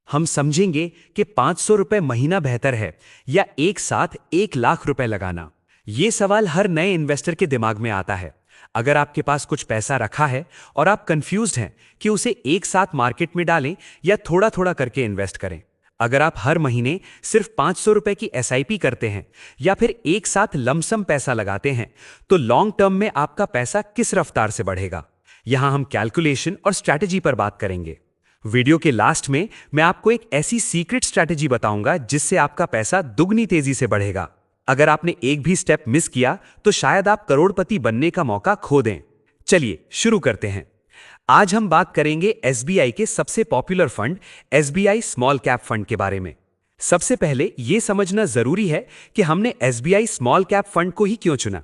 हम समझेंगे कि 500 रुपए महीना बेहतर है या एक साथ 1 लाख रुपए लगाना। ये सवाल हर नए इन्वेस्टर के दिमाग में आता है। अगर आपके पास कुछ पैसा रखा है और आप कंफ्यूज्ड हैं कि उसे एक साथ मार्केट में डालें या थोड़ा थोड़ा करके इन्वेस्ट करें। अगर आप हर महीने सिर्फ 500 रुपए की एसआईपी करते हैं या फिर एक साथ लमसम पैसा लगाते हैं, तो लॉन्ग टर्म में आपका पैसा किस रफ्तार से बढ़ेगा। यहां हम कैलकुलेशन और स्ट्रैटेजी पर बात करेंगे। वीडियो के लास्ट में मैं आपको एक ऐसी सीक्रेट स्ट्रैटेजी बताऊंगा जिससे आपका पैसा दुगनी तेजी से बढ़ेगा। अगर आपने एक भी स्टेप मिस किया तो शायद आप करोड़पति बनने का मौका खो दें। चलिए शुरू करते हैं। आज हम बात करेंगे एसबीआई के सबसे popular fund SBI small cap fund के बारे में। सबसे पहले यह समझना जरूरी है कि हमने एसबीआई स्मॉल कैप फंड को ही क्यों चुना।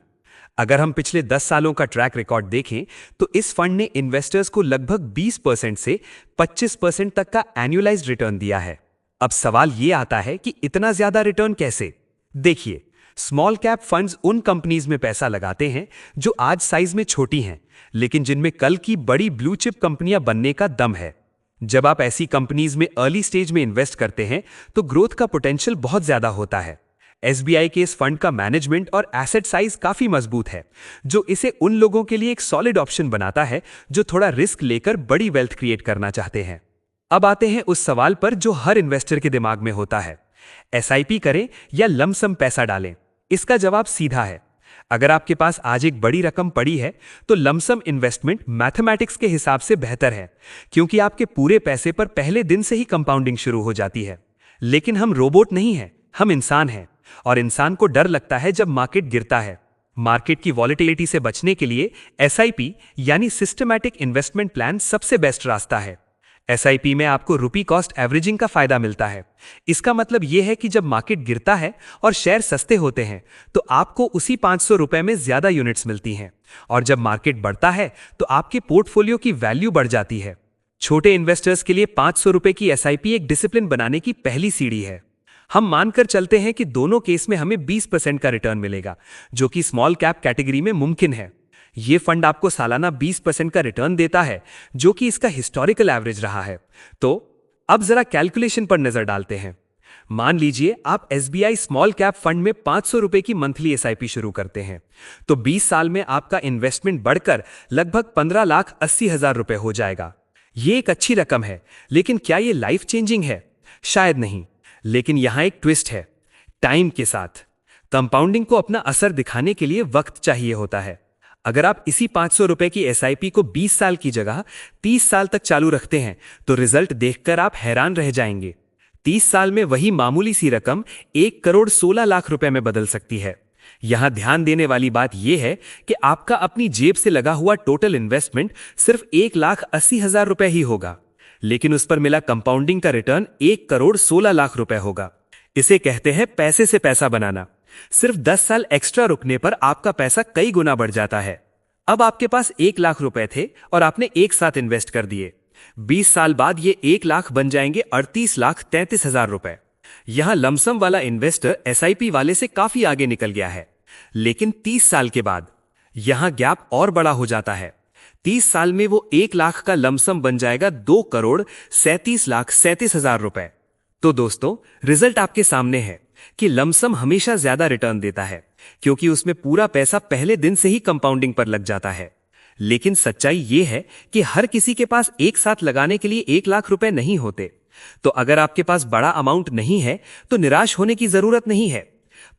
अगर हम पिछले 10 सालों का ट्रैक रिकॉर्ड देखें तो इस फंड ने इन्वेस्टर्स को लगभग 20% से 25% तक का एनुअलाइज्ड रिटर्न दिया है। अब सवाल यह आता है कि इतना ज्यादा रिटर्न कैसे। देखिए, स्मॉल कैप फंड्स उन कंपनीज में पैसा लगाते हैं जो आज साइज में छोटी हैं, लेकिन जिनमें कल की बड़ी ब्लू चिप कंपनियां बनने का दम है। जब आप ऐसी कंपनीज में अर्ली स्टेज में इन्वेस्ट करते हैं तो ग्रोथ का पोटेंशियल बहुत ज्यादा होता है। एसबीआई के इस फंड का मैनेजमेंट और एसेट साइज काफी मजबूत है, जो इसे उन लोगों के लिए एक सॉलिड ऑप्शन बनाता है जो थोड़ा रिस्क लेकर बड़ी वेल्थ क्रिएट करना चाहते हैं। अब आते हैं उस सवाल पर जो हर इन्वेस्टर के दिमाग में होता है, एसआईपी करें या लमसम पैसा डालें। इसका जवाब सीधा है। अगर आपके पास आज एक बड़ी रकम पड़ी है तो लमसम इन्वेस्टमेंट मैथमेटिक्स के हिसाब से बेहतर है, क्योंकि आपके पूरे पैसे पर पहले दिन से ही कंपाउंडिंग शुरू हो जाती है। लेकिन हम रोबोट नहीं हैं, हम इंसान हैं, और इंसान को डर लगता है जब मार्केट गिरता है। मार्केट की वॉलेटिलिटी से बचने के लिए एसआईपी यानी सिस्टमैटिक इन्वेस्टमेंट प्लान सबसे बेस्ट रास्ता है। एसआईपी में आपको रुपी कॉस्ट एवरेजिंग का फायदा मिलता है। इसका मतलब यह है कि जब मार्केट गिरता है और शेयर सस्ते होते हैं तो आपको उसी 500 रुपए में ज्यादा यूनिट्स मिलती हैं, और जब मार्केट बढ़ता है तो आपके पोर्टफोलियो की वैल्यू बढ़ जाती है। छोटे इन्वेस्टर्स के लिए 500 रुपए की एसआईपी एक डिसिप्लिन बनाने की पहली सीढ़ी है। हम मानकर चलते हैं कि दोनों केस में हमें 20% का रिटर्न मिलेगा, जो कि स्मॉल कैप कैटेगरी में मुमकिन है। यह फंड आपको सालाना 20% का रिटर्न देता है, जो कि इसका हिस्टोरिकल एवरेज रहा है। तो अब जरा कैलकुलेशन पर नजर डालते हैं। मान लीजिए आप एसबीआई स्मॉल कैप फंड में 500 रुपए की मंथली एसआईपी शुरू करते हैं, तो 20 साल में आपका इन्वेस्टमेंट बढ़कर लगभग 15,80,000 रुपए हो जाएगा। यह एक अच्छी रकम है, लेकिन क्या यह लाइफ चेंजिंग है? शायद नहीं। लेकिन यहां एक ट्विस्ट है। टाइम के साथ कंपाउंडिंग को अपना असर दिखाने के लिए वक्त चाहिए होता है। अगर आप इसी 500 रुपए की एसआईपी को 20 साल की जगह 30 साल तक चालू रखते हैं तो रिजल्ट देखकर आप हैरान रह जाएंगे। 30 साल में वही मामूली सी रकम 1,16,00,000 रुपए में बदल सकती है। यहां ध्यान देने वाली बात यह है कि आपका अपनी जेब से लगा हुआ टोटल इन्वेस्टमेंट सिर्फ 1,80,000 रुपए ही होगा, लेकिन उस पर मिला कंपाउंडिंग का रिटर्न 1,16,00,000 रुपए होगा। इसे कहते हैं पैसे से पैसा बनाना। सिर्फ 10 साल एक्स्ट्रा रुकने पर आपका पैसा कई गुना बढ़ जाता है। अब आपके पास 1,00,000 रुपए थे और आपने एक साथ इन्वेस्ट कर दिए। 20 साल बाद ये 1,00,000 बन जाएंगे 38,33,000 रुपए। यहां लमसम वाला इन्वेस्टर एसआईपी वाले से काफी आगे निकल गया है। लेकिन 30 साल के बाद यहां गैप और बड़ा हो जाता है। 30 साल में वो 1,00,000 का लमसम बन जाएगा 2,37,37,000 रुपए। तो दोस्तों, रिजल्ट आपके सामने है कि लमसम हमेशा ज्यादा रिटर्न देता है, क्योंकि उसमें पूरा पैसा पहले दिन से ही कंपाउंडिंग पर लग जाता है। लेकिन सच्चाई यह है कि हर किसी के पास एक साथ लगाने के लिए 1,00,000 रुपए नहीं होते। तो अगर आपके पास बड़ा अमाउंट नहीं है तो निराश होने की जरूरत नहीं है।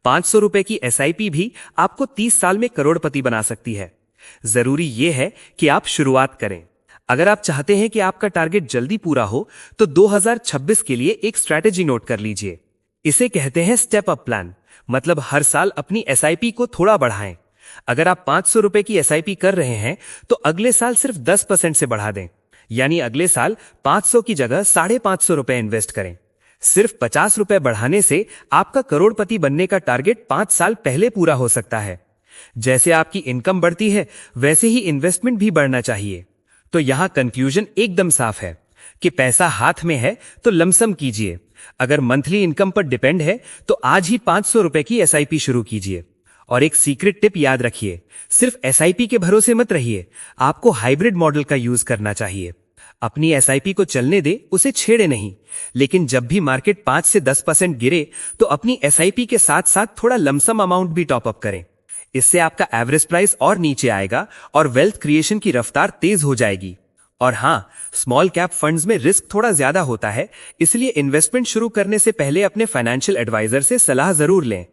500 रुपए की एसआईपी भी आपको 30 साल में करोड़पति बना सकती है। जरूरी यह है कि आप शुरुआत करें। अगर आप चाहते हैं कि आपका टारगेट जल्दी पूरा हो तो 2026 के लिए एक स्ट्रैटेजी नोट कर लीजिए। इसे कहते हैं स्टेप अप प्लान। मतलब हर साल अपनी एसआईपी को थोड़ा बढ़ाएं। अगर आप 500 रुपए की एसआईपी कर रहे हैं तो अगले साल सिर्फ 10% से बढ़ा दें, यानी अगले साल 500 की जगह 550 रुपए इन्वेस्ट करें। सिर्फ 50 रुपए बढ़ाने से आपका करोड़पति बनने का टारगेट 5 साल पहले पूरा हो सकता है। जैसे आपकी इनकम बढ़ती है वैसे ही इन्वेस्टमेंट भी बढ़ना चाहिए। तो यहां कंक्लूजन एकदम साफ है कि पैसा हाथ में है तो लमसम कीजिए। अगर मंथली इनकम पर डिपेंड है तो आज ही 500 रुपए की एसआईपी शुरू कीजिए। और एक सीक्रेट टिप याद रखिए, सिर्फ एसआईपी के भरोसे मत रहिए, आपको हाइब्रिड मॉडल का यूज करना चाहिए। अपनी एसआईपी को चलने दे, उसे छेड़े नहीं। लेकिन जब भी मार्केट 5 से 10% गिरे तो अपनी एसआईपी के साथ साथ थोड़ा लमसम अमाउंट भी टॉप अप करें। इससे आपका एवरेज प्राइस और नीचे आएगा और वेल्थ क्रिएशन की रफ्तार तेज हो जाएगी। और हाँ, स्मॉल कैप फंड्स में रिस्क थोड़ा ज्यादा होता है, इसलिए इन्वेस्टमेंट शुरू करने से पहले अपने फाइनेंशियल एडवाइजर से सलाह जरूर लें।